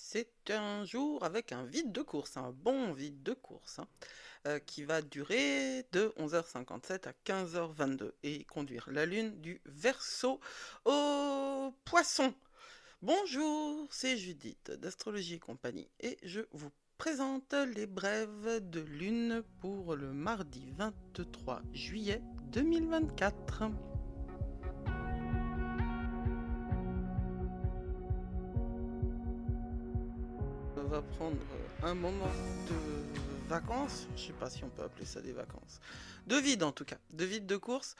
C'est un jour avec un vide de course, un bon vide de course, hein, qui va durer de 11h57 à 15h22 et conduire la lune du Verseau au Poisson. Bonjour, c'est Judith d'Astrologie et compagnie et je vous présente les brèves de lune pour le mardi 23 juillet 2024. On va prendre un moment de vacances, je sais pas si on peut appeler ça des vacances, de vide en tout cas, de vide de course,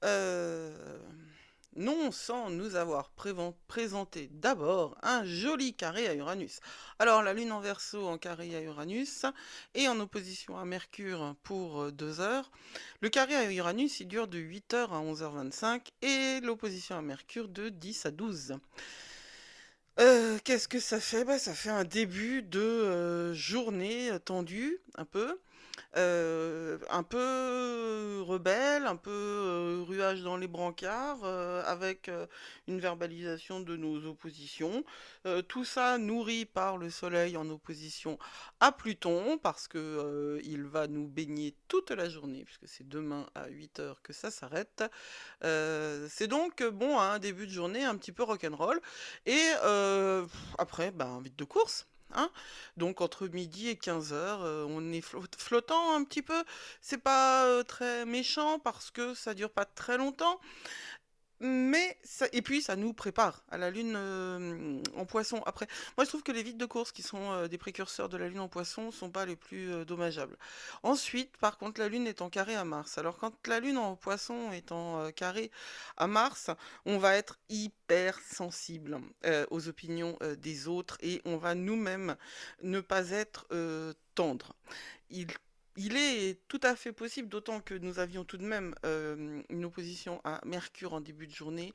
euh, non sans nous avoir présenté d'abord un joli carré à Uranus. Alors la Lune en Verseau en carré à Uranus et en opposition à Mercure pour 2 heures. Le carré à Uranus il dure de 8h à 11h25 et l'opposition à Mercure de 10 à 12. Qu'est-ce que ça fait? Bah, ça fait un début de journée tendue, un peu rebelle, un peu ruage dans les brancards, avec une verbalisation de nos oppositions. Tout ça nourri par le Soleil en opposition à Pluton, parce que il va nous baigner toute la journée, puisque c'est demain à 8h que ça s'arrête. C'est donc bon un début de journée un petit peu rock'n'roll. Et après, ben, vite de course. Hein, donc entre midi et 15h, on est flottant un petit peu. C'est pas très méchant parce que ça dure pas très longtemps. Mais ça, et puis ça nous prépare à la lune en poisson. Après, moi je trouve que les vides de course qui sont des précurseurs de la lune en poisson sont pas les plus dommageables. Ensuite, par contre, la lune est en carré à Mars. Alors quand la lune en poisson est en carré à Mars, on va être hyper sensible aux opinions des autres et on va nous-mêmes ne pas être tendre. Il il est tout à fait possible, d'autant que nous avions tout de même une opposition à Mercure en début de journée.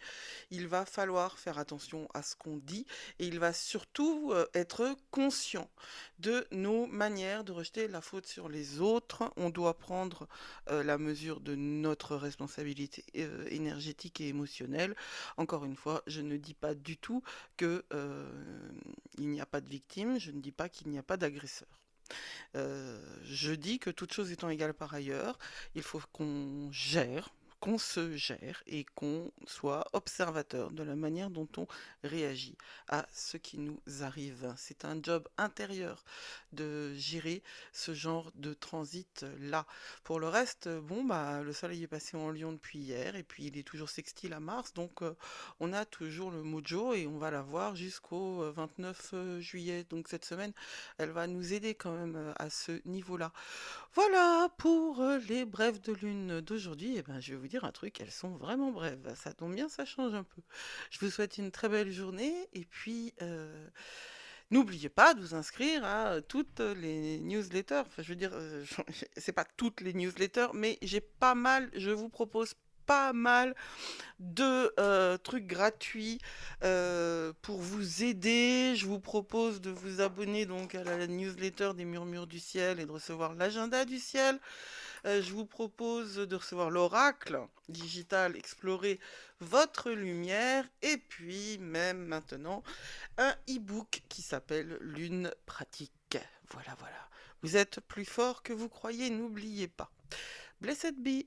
Il va falloir faire attention à ce qu'on dit et il va surtout être conscient de nos manières de rejeter la faute sur les autres. On doit prendre la mesure de notre responsabilité énergétique et émotionnelle. Encore une fois, je ne dis pas du tout que il n'y a pas de victime, je ne dis pas qu'il n'y a pas d'agresseur. Je dis que toute chose étant égale par ailleurs, il faut qu'on se gère et qu'on soit observateur de la manière dont on réagit à ce qui nous arrive. C'est un job intérieur de gérer ce genre de transit-là. Pour le reste, bon, bah, le soleil est passé en Lion depuis hier et puis il est toujours sextile à Mars, donc on a toujours le mojo et on va l'avoir jusqu'au 29 juillet. Donc cette semaine, elle va nous aider quand même à ce niveau-là. Voilà pour les brèves de lune d'aujourd'hui. Et ben, je vais vous dire un truc, elles sont vraiment brèves. Ça tombe bien, ça change un peu. Je vous souhaite une très belle journée et puis n'oubliez pas de vous inscrire à toutes les newsletters. Enfin, je veux dire, c'est pas toutes les newsletters, mais j'ai pas mal, je vous propose pas mal de trucs gratuits pour vous aider. Je vous propose de vous abonner donc à la newsletter des Murmures du Ciel et de recevoir l'agenda du ciel. Je vous propose de recevoir l'oracle digital, explorer votre lumière et puis même maintenant un e-book qui s'appelle Lune pratique. Voilà, voilà. Vous êtes plus fort que vous croyez, n'oubliez pas. Blessed be.